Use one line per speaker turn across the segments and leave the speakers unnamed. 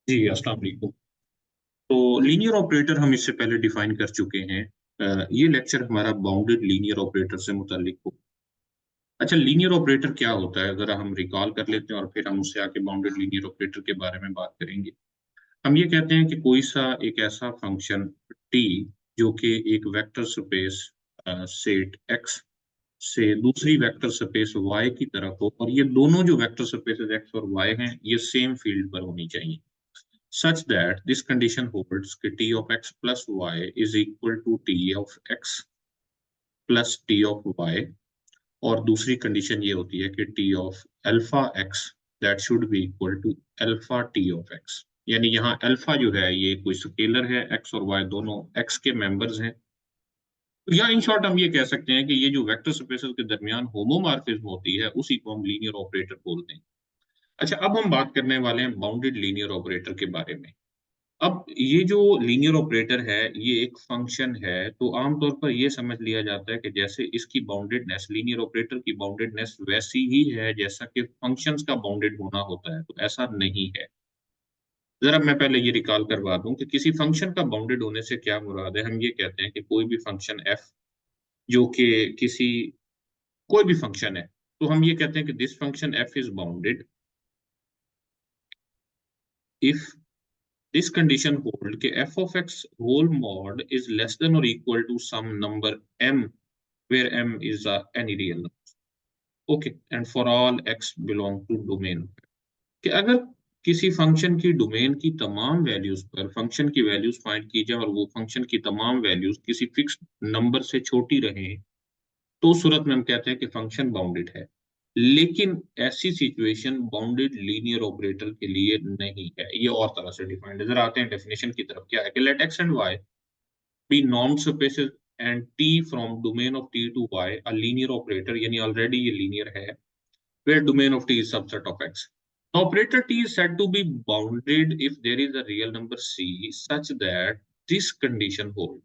जी, अस्सलाम वालेकुम। तो लीनियर ऑपरेटर हम इससे पहले डिफाइन कर चुके हैं। ये लेक्चर हमारा बाउंडेड लीनियर ऑपरेटर से मुताल्लिक हो। अच्छा, लीनियर ऑपरेटर क्या होता है, अगर हम रिकॉल कर लेते हैं और फिर हम उससे आके बाउंडेड लीनियर ऑपरेटर के बारे में बात करेंगे। हम ये कहते हैं कि कोई सा एक ऐसा फंक्शन टी जो कि एक वेक्टर स्पेस सेट एक्स से दूसरी वेक्टर स्पेस वाई की तरफ हो, और ये दोनों जो वेक्टर स्पेसेस एक्स और वाई हैं ये सेम फील्ड पर होनी चाहिए, such that this condition holds कि t of x plus y is equal to t of x plus t of y। और दूसरी कंडीशन ये होती है कि t of alpha x that should be equal to alpha t of x। यानी यहाँ alpha जो है ये कोई स्केलर है, x और y दोनों x के मेंबर्स हैं। तो या इन शॉर्ट हम ये कह सकते हैं कि ये जो वेक्टर स्पेसेस के दरमियान होमोमॉर्फिज्म होती है उसी को हम लीनियर ऑपरेटर बोलते हैं। अच्छा, अब हम बात करने वाले हैं बाउंडेड लीनियर ऑपरेटर के बारे में। अब ये जो लीनियर ऑपरेटर है ये एक फंक्शन है, तो आमतौर पर ये समझ लिया जाता है कि जैसे इसकी बाउंडेडनेस, लीनियर ऑपरेटर की बाउंडेडनेस वैसी ही है जैसा कि फंक्शंस का बाउंडेड होना होता है, तो ऐसा नहीं है। जरा मैं पहले ये रिकॉल करवा दूं कि किसी फंक्शन का बाउंडेड होने से क्या मुराद है। हम ये कहते हैं कि कोई भी फंक्शन f जो कि किसी कोई भी फंक्शन है, तो हम ये कहते हैं कि this function f is bounded if this condition hold कि f of x whole mod is less than or equal to some number m where m is any real number, okay, and for all x belong to domain। कि अगर किसी function की domain की तमाम values पर function की values find की जाए और वो फंक्शन की तमाम वैल्यूज किसी फिक्स नंबर से छोटी रहें, तो उस सूरत में हम कहते हैं कि फंक्शन बाउंडेड है। लेकिन ऐसी सिचुएशन बाउंडेड लीनियर ऑपरेटर के लिए नहीं है, ये और तरह से डिफाइंड है। जरा आते हैं डेफिनेशन की तरफ। क्या है कि let X and Y be norm spaces and T from domain of T to Y a linear operator, यानी ऑलरेडी ये लीनियर है, where domain of t is subset of x। The operator t is said to be bounded if there is a real number c such that this condition hold।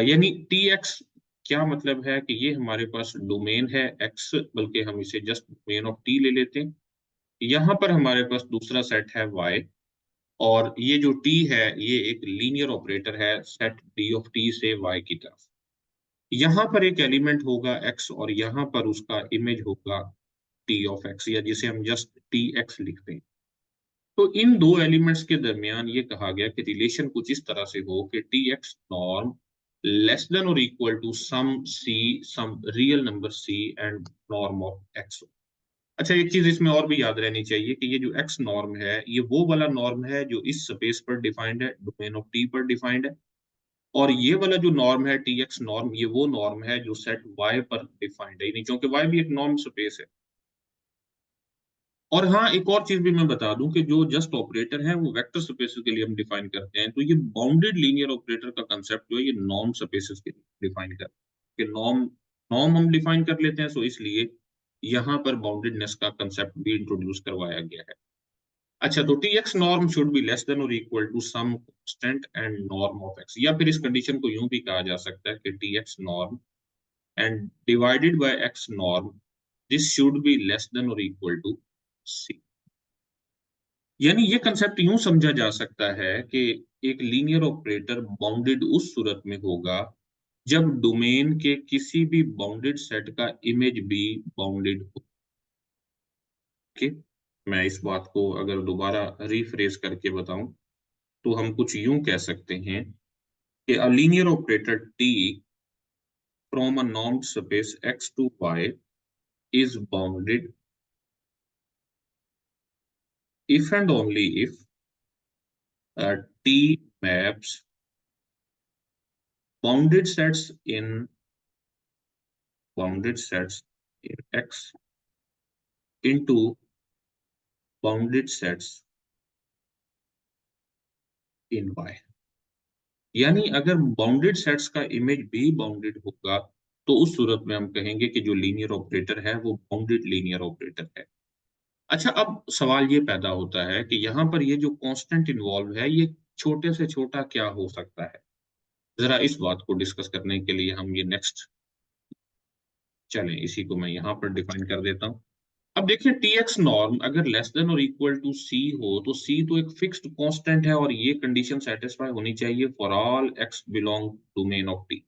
यानी tx क्या मतलब है कि ये हमारे पास domain है x, बल्कि हम इसे जस्ट डोमेन ऑफ t ले लेते हैं। यहाँ पर हमारे पास दूसरा सेट है y, और ये जो t है ये एक लीनियर ऑपरेटर है सेट d ऑफ t से y की तरफ। यहाँ पर एक एलिमेंट होगा x और यहाँ पर उसका इमेज होगा t ऑफ x, या जिसे हम जस्ट tx लिखते हैं। तो इन दो एलिमेंट्स के दरमियान ये कहा गया कि रिलेशन कुछ इस तरह से हो कि tx नॉर्म लेस देन और equal to some c, some real number c and norm of x। अच्छा, एक चीज इसमें और भी याद रहनी चाहिए कि ये जो x नॉर्म है ये वो वाला नॉर्म है जो इस स्पेस पर डिफाइंड है, डोमेन ऑफ t पर डिफाइंड है। और ये वाला जो नॉर्म है tx नॉर्म, ये वो नॉर्म है जो सेट y पर डिफाइंड है, यानी क्योंकि y भी एक नॉर्म स्पेस है। और हाँ, एक और चीज भी मैं बता दूं कि जो जस्ट ऑपरेटर है वो वेक्टर स्पेसेस के लिए हम डिफाइन करते हैं, तो ये बाउंडेड लीनियर ऑपरेटर का कंसेप्ट जो है ये नॉर्म स्पेसेस के लिए डिफाइन कर कि नॉर्म नॉर्म हम डिफाइन कर लेते हैं, सो इसलिए यहाँ पर बाउंडेडनेस का कंसेप्ट भी इंट्रोड्यूस करवाया गया है। अच्छा, तो T x norm should be less than और equal to some constant and norm of x, या फिर इस कंडीशन को यूं भी कहा जा सकता है कि T x norm and divided by x norm, this should be less than और इक्वल टू सी। यानी ये कंसेप्ट यूं समझा जा सकता है कि एक लीनियर ऑपरेटर बाउंडेड उस सूरत में होगा जब डोमेन के किसी भी बाउंडेड सेट का इमेज भी बाउंडेड हो। ओके, मैं इस बात को अगर दोबारा रिफ्रेश करके बताऊं तो हम कुछ यूं कह सकते हैं कि a linear operator T from a normed space x to y is bounded if and only if t maps bounded sets in bounded sets in x into bounded sets in y। यानी अगर bounded sets का image भी bounded होगा तो उस सूरत में हम कहेंगे कि जो लीनियर ऑपरेटर है वो बाउंडेड लीनियर ऑपरेटर है। अच्छा, अब सवाल ये पैदा होता है कि यहाँ पर ये जो कांस्टेंट इन्वॉल्व है ये छोटे से छोटा क्या हो सकता है। जरा इस बात को डिस्कस करने के लिए हम ये नेक्स्ट चलें, इसी को मैं यहाँ पर डिफाइन कर देता हूँ। अब देखिए टी एक्स नॉर्म अगर लेस देन और इक्वल टू सी हो तो सी तो एक फिक्स्ड कांस्टेंट है और ये कंडीशन सेटिस्फाई होनी चाहिए for all x belong domain of T.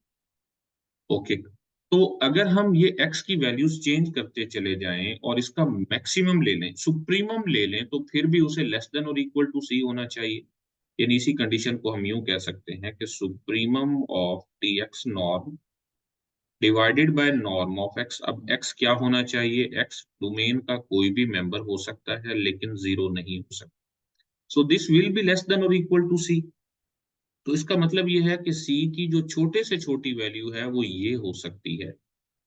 Okay, तो अगर हम ये x की वैल्यूज चेंज करते चले जाएं और इसका मैक्सिमम ले लें, सुप्रीमम ले लें, तो फिर भी उसे लेस देन और इक्वल टू सी होना चाहिए। यानी इसी कंडीशन को हम यूं कह सकते हैं कि supremum of T x norm divided by norm of x। अब x क्या होना चाहिए? x डोमेन का कोई भी मेंबर हो सकता है लेकिन जीरो नहीं हो सकता। सो this will B less than और इक्वल टू सी। तो इसका मतलब ये है कि c की जो छोटे से छोटी वैल्यू है वो ये हो सकती है,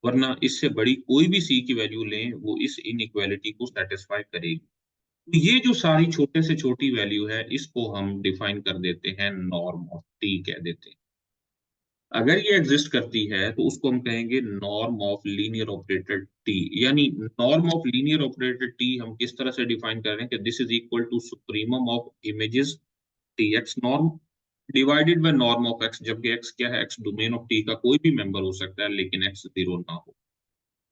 वरना इससे बड़ी कोई भी c की वैल्यू लें वो इस इनइक्वालिटी को सेटिस्फाई करेगी। तो ये जो सारी छोटे से छोटी वैल्यू है इसको हम डिफाइन कर देते हैं नॉर्म ऑफ t कह देते हैं। अगर ये एग्जिस्ट करती है तो उसको हम कहेंगे norm of linear operator T. यानी norm of linear operator T हम किस तरह से डिफाइन कर रहे हैं कि this is equal to supremum of images T x norm divided by norm of x, जबकि एक्स क्या है? एक्स डोमेन ऑफ टी का कोई भी मेंबर हो सकता है लेकिन एक्स जीरो ना हो।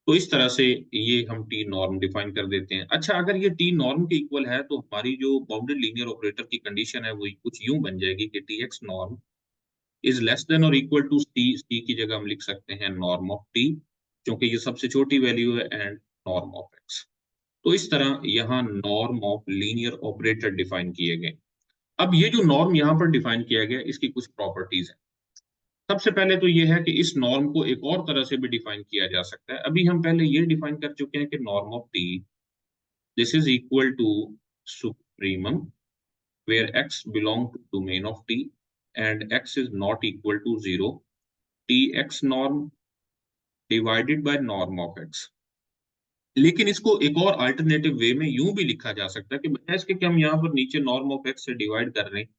तो इस तरह से ये हम टी नॉर्म डिफाइन कर देते हैं। अच्छा, अगर ये टी नॉर्म के इक्वल है तो हमारी जो बाउंडेड लीनियर ऑपरेटर की कंडीशन है वो कुछ यूं बन जाएगी कि T x norm is less than और इक्वल टू सी। सी की जगह हम लिख सकते हैं नॉर्म ऑफ टी, क्योंकि ये सबसे छोटी वैल्यू है, एंड नॉर्म ऑफ एक्स। तो इस तरह यहाँ norm of linear operator define किए गए। अब ये जो नॉर्म यहाँ पर डिफाइन किया गया इसकी कुछ प्रॉपर्टीज हैं। सबसे पहले तो ये है कि इस नॉर्म को एक और तरह से भी डिफाइन किया जा सकता है। अभी हम पहले ये डिफाइन कर चुके हैं कि norm of T this is equal to supremum where x belong to domain of t and x is not equal to 0, tx norm divided by norm of x। लेकिन इसको एक और अल्टरनेटिव वे में यूं भी लिखा जा सकता है कि बजाय इसके कि हम यहाँ पर नीचे नॉर्म ऑफ एक्स से डिवाइड कर रहे हैं,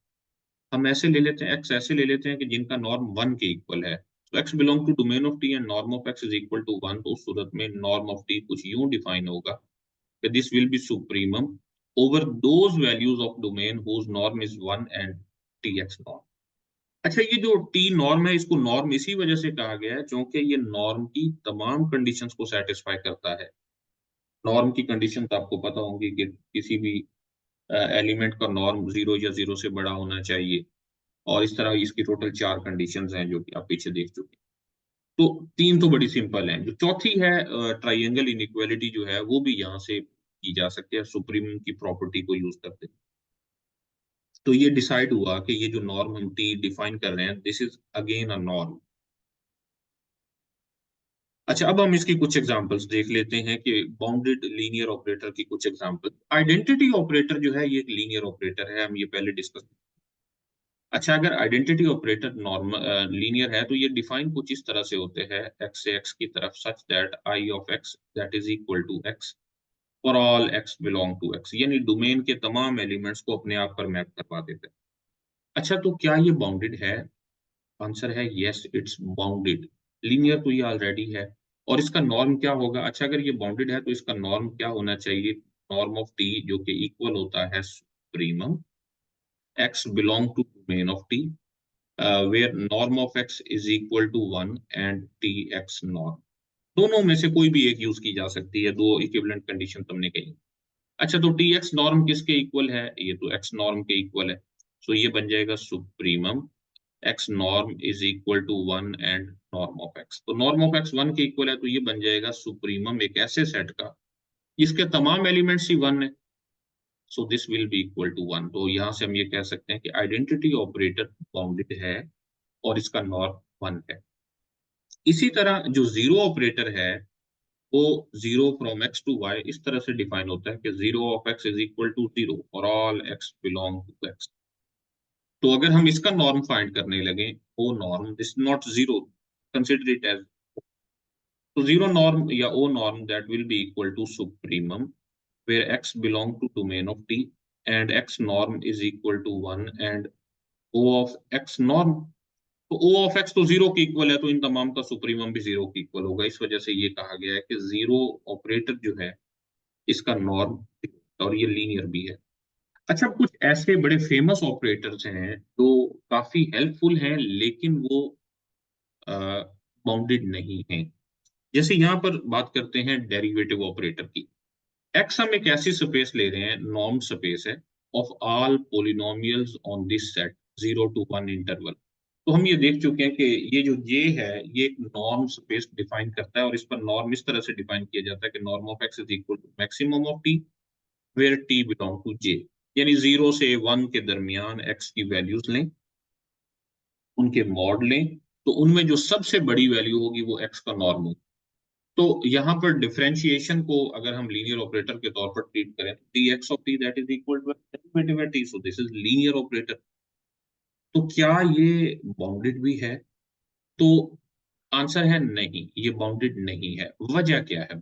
हम ऐसे ले लेते हैं, एक्स ऐसे ले लेते हैं कि जिनका नॉर्म वन के इक्वल है। तो x belong to domain of T and norm of x is equal to one. तो उस सूरत में नॉर्म ऑफ टी कुछ यूं डिफाइन होगा कि this will be supremum over those values of domain whose norm is one and T x norm. अच्छा, ये जो टी नॉर्म है इसको नॉर्म इसी वजह से कहा गया है क्योंकि ये नॉर्म की तमाम कंडीशंस को सेटिस्फाई करता है। नॉर्म की कंडीशन तो आपको पता होंगी कि किसी भी एलिमेंट का नॉर्म जीरो या जीरो से बड़ा होना चाहिए, और इस तरह इसकी टोटल चार कंडीशंस हैं जो कि आप पीछे देख चुके हैं। तो तीन तो बड़ी सिंपल हैं। जो चौथी है ट्राइंगल इनइक्वालिटी जो है वो भी यहाँ से की जा सकती है सुप्रीम की प्रॉपर्टी को यूज करते हैं। तो ये डिसाइड हुआ कि ये जो नॉर्म हम टी डिफाइन कर रहे हैं this is again a norm. अच्छा, अब हम इसकी कुछ एग्जांपल्स देख लेते हैं कि बाउंडेड लीनियर ऑपरेटर की कुछ एग्जांपल। आइडेंटिटी ऑपरेटर जो है ये एक लीनियर ऑपरेटर है, हम ये पहले डिस्कस। अच्छा, अगर आइडेंटिटी ऑपरेटर नॉर्मल लीनियर है तो ये डिफाइन कुछ इस तरह से होते हैं एक्स से एक्स की तरफ such that I of x that is equal to x for all x belong to X. यानी डोमेन के तमाम एलिमेंट्स को अपने आप पर मैप करवा देते हैं। अच्छा, तो क्या ये बाउंडेड है? आंसर है यस, इट्स बाउंडेड। लीनियर तो ये ऑलरेडी है। और इसका नॉर्म क्या होगा? अच्छा, अगर ये बाउंडेड है तो इसका नॉर्म क्या होना चाहिए? नॉर्म ऑफ टी जो कि इक्वल होता है supremum x belong to domain of T where norm of x is equal to one and T x norm. दोनों में से कोई भी एक यूज की जा सकती है, दो इक्विवेलेंट कंडीशन तुमने कही। अच्छा, तो टी एक्स नॉर्म किसके इक्वल है? ये तो एक्स नॉर्म के इक्वल है। सो ये बन जाएगा supremum x norm is equal to one and norm of x. तो नॉर्म ऑफ एक्स वन के इक्वल है तो ये बन जाएगा सुप्रीमम एक ऐसे सेट का इसके तमाम एलिमेंट्स ही वन है। So this will be equal to one. तो यहां से हम ये कह सकते हैं कि आइडेंटिटी ऑपरेटर बाउंडेड है और इसका नॉर्म वन है। इसी तरह जो जीरो ऑपरेटर है वो zero from x to y इस तरह से डिफाइन होता है कि zero of x is equal to zero और all x belong to x. तो अगर हम इसका नॉर्म फाइंड करने लगे, O norm this not zero, consider it as. तो जीरो नॉर्म या O norm that will be equal to supremum where x belong to domain of t and x norm is equal to 1 and o of x norm। तो o of x तो zero की equal है तो इन तमाम का supremum भी zero की equal होगा। इस वजह से ये कहा गया है कि जीरो ऑपरेटर जो है इसका नॉर्म और ये लीनियर भी है। अच्छा, कुछ ऐसे बड़े फेमस ऑपरेटर्स हैं जो काफी हेल्पफुल हैं लेकिन वो बाउंडेड नहीं हैं। जैसे यहाँ पर बात करते हैं डेरिवेटिव ऑपरेटर की। एक्स हम एक ऐसी स्पेस ले रहे हैं, नॉर्म स्पेस है, of all polynomials on this set 0 to 1 interval. तो हम ये देख चुके हैं कि ये जो जे है ये एक नॉर्म स्पेस डिफाइन करता है, और इस पर नॉर्म इस तरह से डिफाइन किया जाता है कि norm of x is equal to maximum of T where t belong to J. यानी 0 से 1 के दरमियान एक्स की वैल्यूज लें, उनके मॉड लें, तो उनमें जो सबसे बड़ी वैल्यू होगी वो एक्स का नॉर्म होगा। तो यहाँ पर डिफरेंशिएशन को अगर हम लीनियर ऑपरेटर के तौर पर ट्रीट करें तो T x of t that is equal to derivative t, so this is linear operator. तो क्या ये बाउंडेड भी है? तो आंसर है नहीं, ये बाउंडेड नहीं है। वजह क्या है?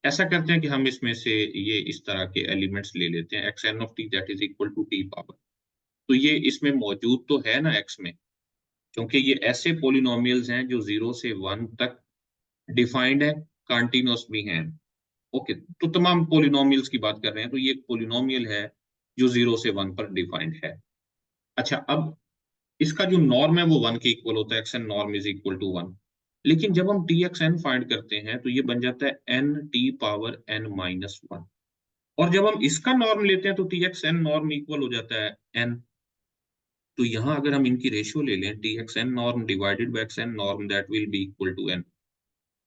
ऐसा करते हैं कि हम इसमें से ये इस तरह के एलिमेंट्स ले लेते हैं, x n of t that is equal to t power. तो ये इसमें मौजूद तो है ना एक्स में, क्योंकि ये ऐसे पोलिनोमियल्स हैं जो 0 से 1 तक डिफाइंड है, कंटिन्यूअस भी हैं। ओके, तो तमाम पोलिनोमियल्स की बात कर रहे हैं, तो ये एक पोलिनोमियल है जो 0 से 1 पर डिफाइंड है। अच्छा, अब इसका जो नॉर्म है वो 1 के इक्वल होता है, x n norm is equal to 1। लेकिन जब हम टी एक्स एन फाइंड करते हैं तो ये बन जाता है n t power n minus 1। और जब हम इसका नॉर्म लेते हैं तो T x n norm equal हो जाता है एन। तो यहाँ अगर हम इनकी रेशियो ले लें, T x n norm divided by x n norm, that will be equal to n.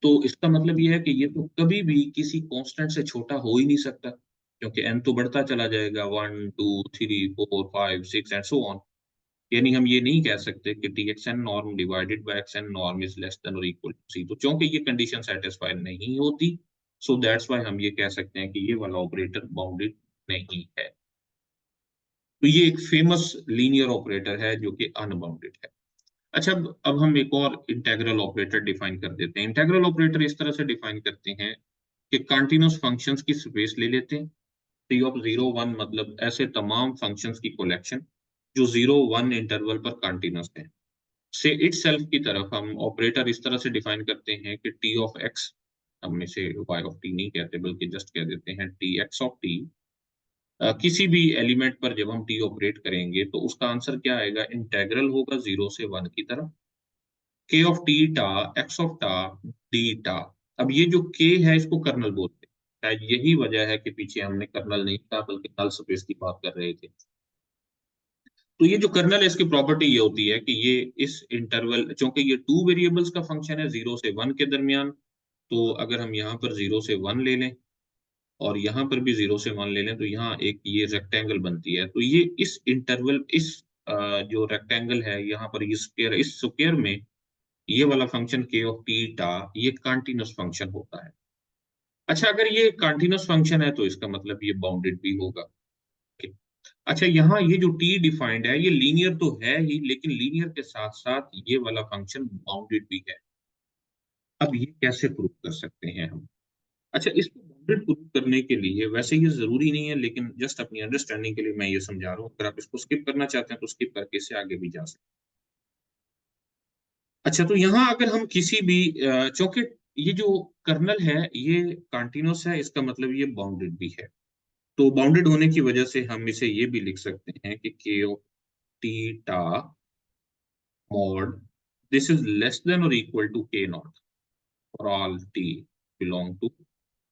तो इसका मतलब ये है कि ये तो कभी भी किसी कांस्टेंट से छोटा हो ही नहीं सकता, क्योंकि n तो बढ़ता चला जाएगा, 1 2 3 4 5 6 एंड सो ऑन। यानी हम ये नहीं कह सकते कि T x n norm divided by x n norm is less than और इक्वल टू सी। तो क्योंकि ये कंडीशन सेटिस्फाई नहीं होती, सो दैट्स व्हाई हम ये कह सकते हैं कि ये वाला ऑपरेटर बाउंडेड नहीं है। तो ये एक फेमस लीनियर ऑपरेटर है जो कि अनबाउंडेड है। अच्छा, अब हम एक और इंटेग्रल ऑपरेटर डिफाइन कर देते हैं। इंटेग्रल ऑपरेटर इस तरह से डिफाइन करते हैं कि कंटीन्यूअस फंक्शंस की स्पेस ले लेते हैं, टी ऑफ 0 1, मतलब ऐसे तमाम फंक्शंस की कलेक्शन जो 0 1 इंटरवल पर कंटीन्यूअस है। से इटसेल्फ की तरफ हम ऑपरेटर इस तरह से डिफाइन करते हैं कि टी ऑफ एक्स, हम इसे वाई ऑफ टी नहीं कहते बल्कि जस्ट कह देते हैं टी एक्स ऑफ टी, किसी भी एलिमेंट पर जब हम टी ऑपरेट करेंगे तो उसका आंसर क्या आएगा? इंटेग्रल होगा 0 से 1 की तरफ, के ऑफ टी टा एक्स ऑफ टा डी टा। अब ये जो के है इसको कर्नल बोलते हैं, शायद यही वजह है कि पीछे हमने कर्नल नहीं कहा बल्कि नल स्पेस की बात कर रहे थे। तो ये जो कर्नल है इसकी प्रॉपर्टी ये होती है कि ये इस इंटरवल, क्योंकि ये टू वेरिएबल्स का फंक्शन है 0 से 1 के दरमियान, तो अगर हम यहाँ पर 0 से 1 ले लें और यहाँ पर भी 0 से 1 ले लें तो यहाँ एक ये रेक्टेंगल बनती है। तो ये इस इंटरवल, इस जो रेक्टेंगल है यहाँ पर, ये स्क्वायर, इस स्क्वायर में ये वाला फंक्शन के ऑफ टी टा ये कंटीन्यूअस फंक्शन होता है। अच्छा, अगर ये कंटीन्यूअस फंक्शन है तो इसका मतलब ये बाउंडेड भी होगा। Okay. अच्छा, यहाँ ये जो टी डिफाइंड है ये लीनियर तो है ही, लेकिन लीनियर के साथ साथ ये वाला फंक्शन बाउंडेड भी है। अब ये कैसे प्रूव कर सकते हैं हम? अच्छा, इसको बाउंडेड प्रूव करने के लिए वैसे ये जरूरी नहीं है, लेकिन जस्ट अपनी अंडरस्टैंडिंग के लिए मैं ये समझा रहा हूँ। अगर आप इसको स्किप करना चाहते हैं तो स्किप करके इससे आगे भी जा सकते हैं। अच्छा, तो यहाँ अगर हम किसी भी चूंकि ये जो कर्नल है ये कंटीन्यूअस है, इसका मतलब ये बाउंडेड भी है। तो बाउंडेड होने की वजह से हम इसे ये भी लिख सकते हैं कि के ऑफ टी टा mod this is less than और equal to K not for all t belong to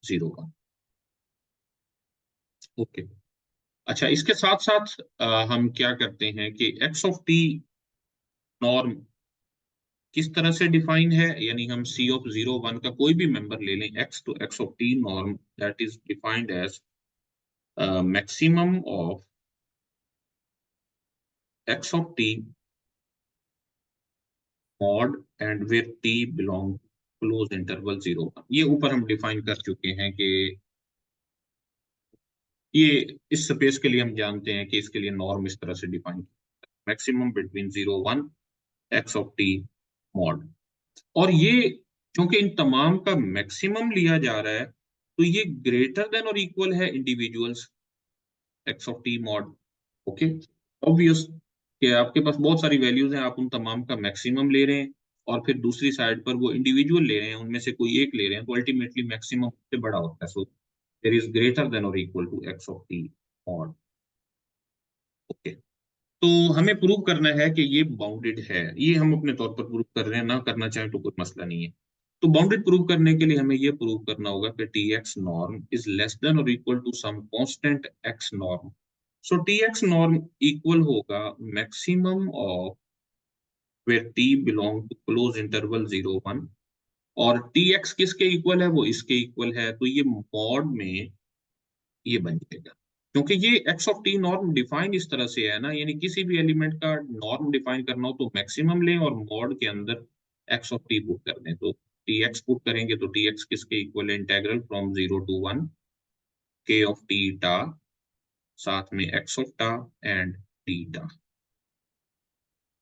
0 1। OK. अच्छा, इसके साथ साथ हम क्या करते हैं कि एक्स ऑफ टी नॉर्म किस तरह से डिफाइन है, यानी हम सी ऑफ 0 1 का कोई भी मेंबर ले लें, x to x of t norm that is defined as maximum of x of t mod and where t belong close interval 0 1। ये ऊपर हम डिफाइन कर चुके हैं कि ये इस स्पेस के लिए हम जानते हैं कि इसके लिए नॉर्म इस तरह से define, maximum between 0 1 x of t mod. और ये क्योंकि इन तमाम का मैक्सिमम लिया जा रहा है तो ये ग्रेटर देन और इक्वल है individuals x of t mod. Okay, obvious कि आपके पास बहुत सारी वैल्यूज हैं, आप उन तमाम का मैक्सिमम ले रहे हैं और फिर दूसरी साइड पर वो इंडिविजुअल ले रहे हैं, उनमें से कोई एक ले रहे हैं, तो अल्टीमेटली मैक्सिमम से बड़ा होता है। So there is greater than और equal to x of t mod. Okay, तो हमें प्रूव करना है कि ये बाउंडेड है। ये हम अपने तौर पर प्रूव कर रहे हैं, ना करना चाहें तो कोई मसला नहीं है। तो बाउंडेड प्रूव करने के लिए हमें ये प्रूव करना होगा कि T x norm is less than और equal to some constant x norm. So T x norm equal होगा maximum of where t belong to close interval 0 1, और टी एक्स किसके इक्वल है, वो इसके इक्वल है, तो ये मॉड में ये बन जाएगा। क्योंकि ये x of t norm define इस तरह से है ना, यानी किसी भी एलिमेंट का नॉर्म डिफाइन करना हो तो मैक्सिमम लें और मॉड के अंदर एक्स ऑफ टी पुट कर दें। तो टी एक्स पुट करेंगे तो टी एक्स किसके इक्वल है, इंटेग्रल फ्रॉम 0 to 1 के ऑफ टी टा, साथ में एक्स ऑफ टा एंड टी टा।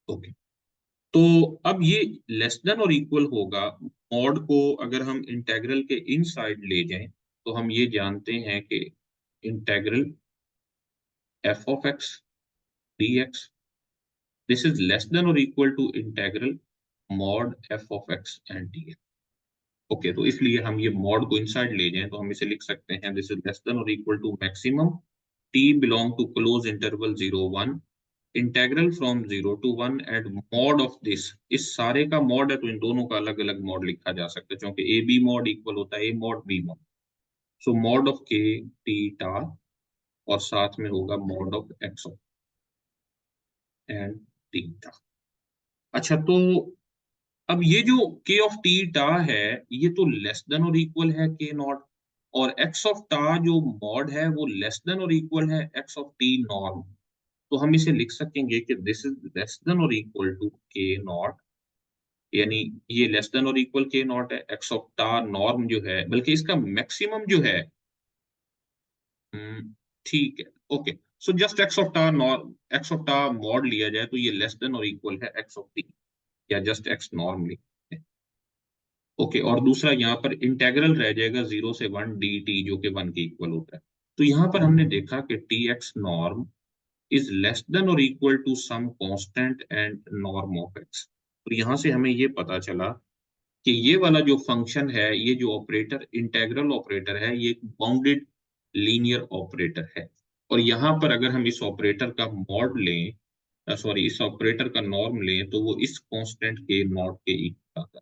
ओके, तो अब ये लेस देन और इक्वल होगा, मॉड को अगर हम इंटेग्रल के इन साइड ले जाएं तो हम ये जानते हैं कि integral F of x D x, this is less than or equal to integral mod f of x and dx। Okay, तो इसलिए हम ये मॉड को इनसाइड ले जाएं तो हम इसे लिख सकते हैं दिस इज लेस देन और equal to maximum t belong to close interval 0 1 integral from 0 to 1 and mod of this, इस सारे का मॉड है तो इन दोनों का अलग अलग मॉड लिखा जा सकता है क्योंकि ए बी मॉड इक्वल होता है a mod b mod. So mod of K t टा और साथ में होगा mod of x of and t टा। अच्छा, तो अब ये जो के ऑफ टी टा है ये तो लेस देन और इक्वल है के नॉट, और एक्स ऑफ टा जो मॉड है वो लेस देन और इक्वल है एक्स ऑफ टी नॉर्म। तो हम इसे लिख सकेंगे कि दिस इज लेस देन और इक्वल टू के नॉट, यानी ये लेस देन और इक्वल के नॉट है, एक्स ऑफ टा नॉर्म जो है, बल्कि इसका मैक्सिमम जो है, ठीक है, okay. So just x of टा नॉर्म, एक्स ऑफ टा मॉड लिया जाए तो ये लेस देन और इक्वल है एक्स ऑफ टी, या जस्ट एक्स नॉर्म लिखते हैं। ओके, और दूसरा यहाँ पर इंटेग्रल रह जाएगा 0 से 1 डी टी जो कि 1 के इक्वल होता है। तो यहाँ पर हमने देखा कि T x norm is less than और equal to some constant and norm of x. तो यहाँ से हमें ये पता चला कि ये वाला जो फंक्शन है, ये जो ऑपरेटर इंटेग्रल ऑपरेटर है, ये एक बाउंडेड लीनियर ऑपरेटर है। और यहाँ पर अगर हम इस ऑपरेटर का मॉड लें, सॉरी इस ऑपरेटर का नॉर्म लें तो वो इस कांस्टेंट के नॉट के इक्वल आता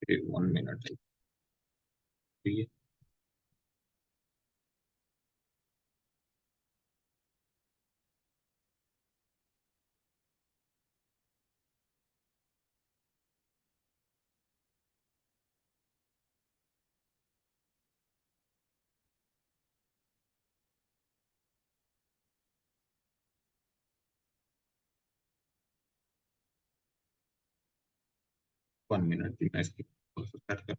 1 मिनट है। वन मिनट भी मैं इसकी सेट कर।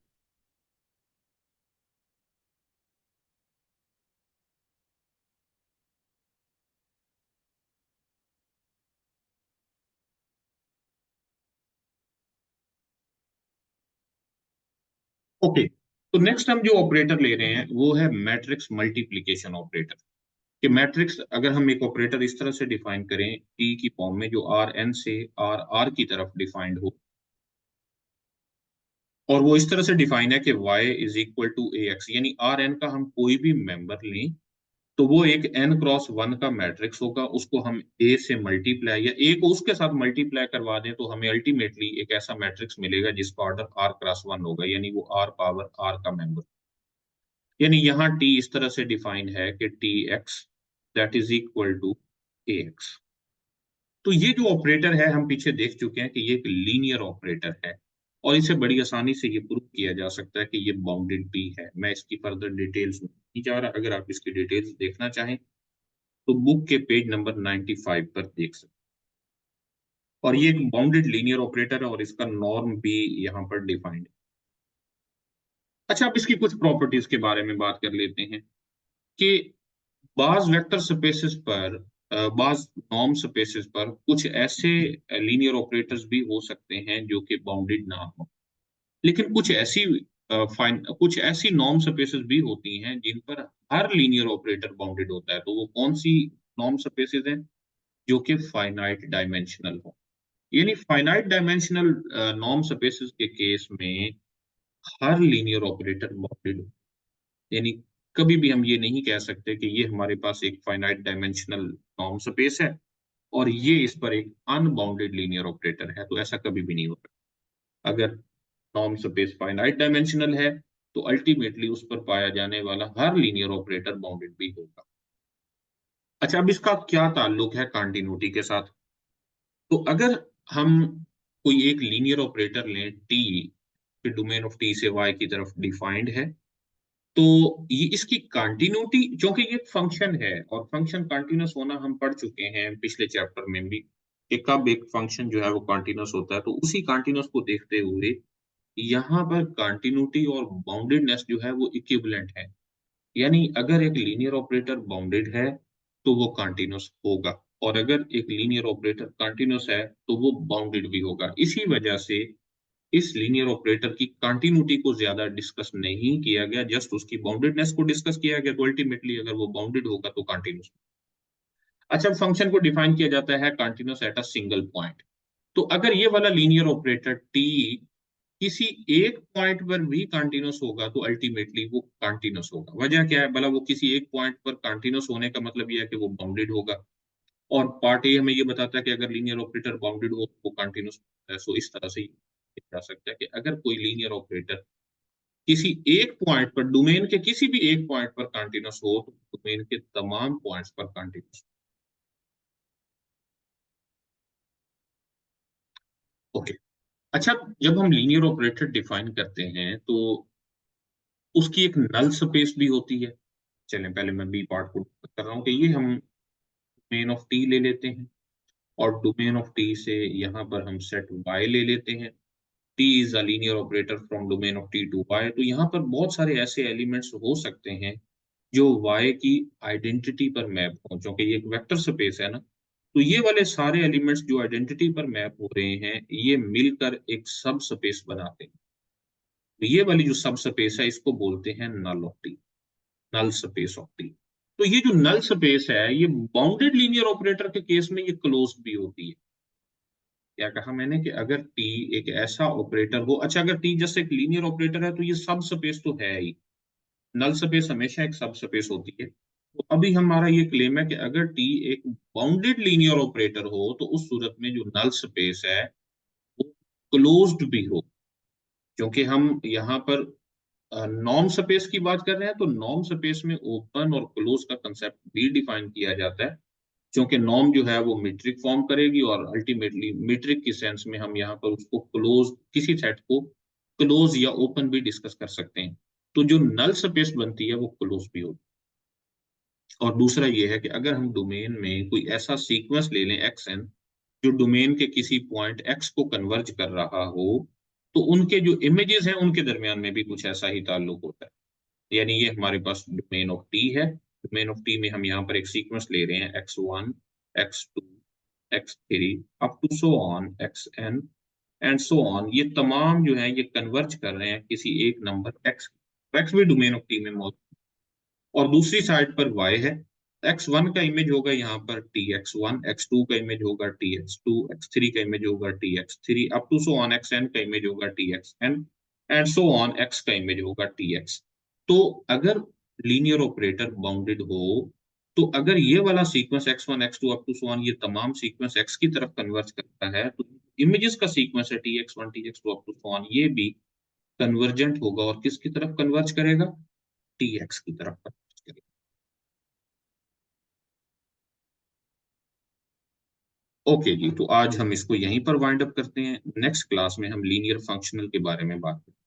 ओके, तो नेक्स्ट हम जो ऑपरेटर ले रहे हैं वो है मैट्रिक्स मल्टीप्लिकेशन ऑपरेटर। कि मैट्रिक्स अगर हम एक ऑपरेटर इस तरह से डिफाइन करें टी की फॉर्म में, जो आर एन से आर आर की तरफ डिफाइंड हो, और वो इस तरह से डिफाइन है कि y is equal to A x, यानी आर एन का हम कोई भी मेंबर लें तो वो एक n×1 का मैट्रिक्स होगा, उसको हम a से मल्टीप्लाई या a को उसके साथ मल्टीप्लाई करवा दें तो हमें अल्टीमेटली एक ऐसा मैट्रिक्स मिलेगा जिसका ऑर्डर r×1 होगा, यानी वो r पावर r का मेंबर। यानी यहाँ t इस तरह से डिफाइन है कि T x that is equal to A x. तो ये जो ऑपरेटर है हम पीछे देख चुके हैं कि ये एक लीनियर ऑपरेटर है, और इसे बड़ी आसानी से ये प्रूव किया जा सकता है कि ये बाउंडेड भी है। मैं इसकी फर्दर डिटेल्स में नहीं जा रहा, अगर आप इसकी डिटेल्स देखना चाहें तो बुक के पेज नंबर 95 पर देख सकते हैं। और ये एक बाउंडेड लीनियर ऑपरेटर है और इसका नॉर्म भी यहाँ पर डिफाइंड है। अच्छा, अब इसकी कुछ प्रॉपर्टीज के बारे में बात कर लेते हैं कि बाज वेक्टर स्पेसेस पर, बाज नॉर्म स्पेसेस पर कुछ ऐसे लीनियर ऑपरेटर्स भी हो सकते हैं जो कि बाउंडेड ना हो, लेकिन कुछ ऐसी नॉर्म स्पेसेस भी होती हैं जिन पर हर लीनियर ऑपरेटर बाउंडेड होता है। तो वो कौन सी नॉर्म स्पेसेस हैं, जो कि फाइनाइट डायमेंशनल हो। यानी फाइनाइट डायमेंशनल नॉर्म स्पेसेस के केस में हर लीनियर ऑपरेटर बाउंडेड हो, यानी कभी भी हम ये नहीं कह सकते कि ये हमारे पास एक फाइनाइट डायमेंशनल नॉर्म स्पेस है और ये इस पर एक अनबाउंडेड लीनियर ऑपरेटर है, तो ऐसा कभी भी नहीं होता। अगर नॉर्म स्पेस फाइनाइट डायमेंशनल है तो अल्टीमेटली उस पर पाया जाने वाला हर लीनियर ऑपरेटर बाउंडेड भी होगा। अच्छा, अब इसका क्या ताल्लुक है कंटिन्यूटी के साथ? तो अगर हम कोई एक लीनियर ऑपरेटर लें टी, फिर डोमेन ऑफ टी से वाई की तरफ डिफाइंड है, तो ये इसकी कंटिन्यूटी, क्योंकि ये फंक्शन है और फंक्शन कंटिन्यूस होना हम पढ़ चुके हैं पिछले चैप्टर में भी कि कब एक फंक्शन जो है वो कंटिन्यूस होता है, तो उसी कंटिन्यूस को देखते हुए यहाँ पर कंटिन्यूटी और बाउंडेडनेस जो है वो इक्विवेलेंट है। यानी अगर एक लीनियर ऑपरेटर बाउंडेड है तो वो कंटिन्यूस होगा, और अगर एक लीनियर ऑपरेटर कंटिन्यूस है तो वो बाउंडेड भी होगा। इसी वजह से इस लीनियर ऑपरेटर की कंटिन्यूटी को ज्यादा डिस्कस नहीं किया गया, जस्ट उसकी बाउंडेडनेस को डिस्कस किया गया। तो अल्टीमेटली अगर वो बाउंडेड होगा तो कंटिन्यूस। अच्छा, फंक्शन को डिफाइन किया जाता है continuous at a single point. तो अगर ये वाला लीनियर ऑपरेटर टी किसी एक पॉइंट पर भी कंटिन्यूस होगा तो अल्टीमेटली वो कंटिन्यूस होगा। वजह क्या है? भला वो किसी एक पॉइंट पर कंटिन्यूस होने का मतलब ये है कि वो बाउंडेड होगा, और पार्ट ए हमें ये बताता है कि अगर लीनियर ऑपरेटर बाउंडेड हो तो वो कंटिन्यूस है। सो इस तरह से ही जा सकता है कि अगर कोई लीनियर ऑपरेटर किसी एक पॉइंट पर, डोमेन के किसी भी एक पॉइंट पर कंटिन्यूस हो तो डोमेन के तमाम पॉइंट्स पर कंटिन्यूस। ओके। अच्छा, जब हम लीनियर ऑपरेटर डिफाइन करते हैं तो उसकी एक नल स्पेस भी होती है। चलें पहले मैं बी पार्ट को कर रहा हूँ कि ये हम डोमेन ऑफ टी ले लेते हैं, और डोमेन ऑफ टी से यहाँ पर हम सेट वाई ले लेते हैं। T is a linear operator from domain of T to Y. तो यहाँ पर बहुत सारे ऐसे एलिमेंट्स हो सकते हैं जो वाई की आइडेंटिटी पर मैप हो, क्योंकि ये एक वेक्टर स्पेस है ना। तो ये वाले सारे एलिमेंट्स जो आइडेंटिटी पर मैप हो रहे हैं ये मिलकर एक सब स्पेस बनाते हैं। तो ये वाली जो सब स्पेस है इसको बोलते हैं null of T, null space of T. तो ये जो नल स्पेस है ये बाउंडेड लीनियर ऑपरेटर के केस में ये क्लोज भी होती है। क्या कहा मैंने कि अगर टी एक ऐसा ऑपरेटर हो, अच्छा अगर टी जैसे एक लीनियर ऑपरेटर है तो ये सब स्पेस तो है ही। नल स्पेस हमेशा एक सब स्पेस होती है। तो अभी हमारा ये क्लेम है कि अगर टी एक बाउंडेड लीनियर ऑपरेटर हो तो उस सूरत में जो नल स्पेस है वो क्लोज्ड भी हो। क्योंकि हम यहाँ पर नॉर्म स्पेस की बात कर रहे हैं तो नॉर्म स्पेस में ओपन और क्लोज का कंसेप्ट भी डिफाइन किया जाता है। क्योंकि नॉर्म जो है वो मीट्रिक फॉर्म करेगी, और अल्टीमेटली मीट्रिक की सेंस में हम यहाँ पर उसको क्लोज, किसी सेट को क्लोज या ओपन भी डिस्कस कर सकते हैं। तो जो नल स्पेस बनती है वो क्लोज भी होती है। और दूसरा ये है कि अगर हम डोमेन में कोई ऐसा सीक्वेंस ले लें एक्स एन जो डोमेन के किसी पॉइंट एक्स को कन्वर्ज कर रहा हो, तो उनके जो इमेजेस हैं उनके दरमियान में भी कुछ ऐसा ही ताल्लुक होता है। यानी ये हमारे पास डोमेन ऑफ टी है। डोमेन ऑफ टी में हम यहाँ पर एक सीक्वेंस ले रहे हैं x1, x2, x3 up to so on xn and so on. ये तमाम जो है ये कन्वर्ज कर रहे हैं किसी एक नंबर x। x भी डोमेन ऑफ टी में मौजूद, और दूसरी साइड पर y है। x1 का इमेज होगा यहाँ पर tx1, x2 का इमेज होगा tx2, x3 का इमेज होगा tx3 up to so on xn का इमेज होगा txn and so on x का इमेज होगा tx। तो अगर लीनियर ऑपरेटर बाउंडेड हो तो अगर ये वाला sequence x1 x2 up to so on ये तमाम सीक्वेंस x की तरफ कन्वर्ज करता है, तो इमेजेस का सीक्वेंस है tx1 tx2 up to so on ये भी कन्वर्जेंट होगा, और किसकी तरफ कन्वर्ज करेगा? tx की तरफ कन्वर्ज करेगा। ओके जी, तो आज हम इसको यहीं पर वाइंड अप करते हैं। नेक्स्ट क्लास में हम लीनियर फंक्शनल के बारे में बात करेंगे।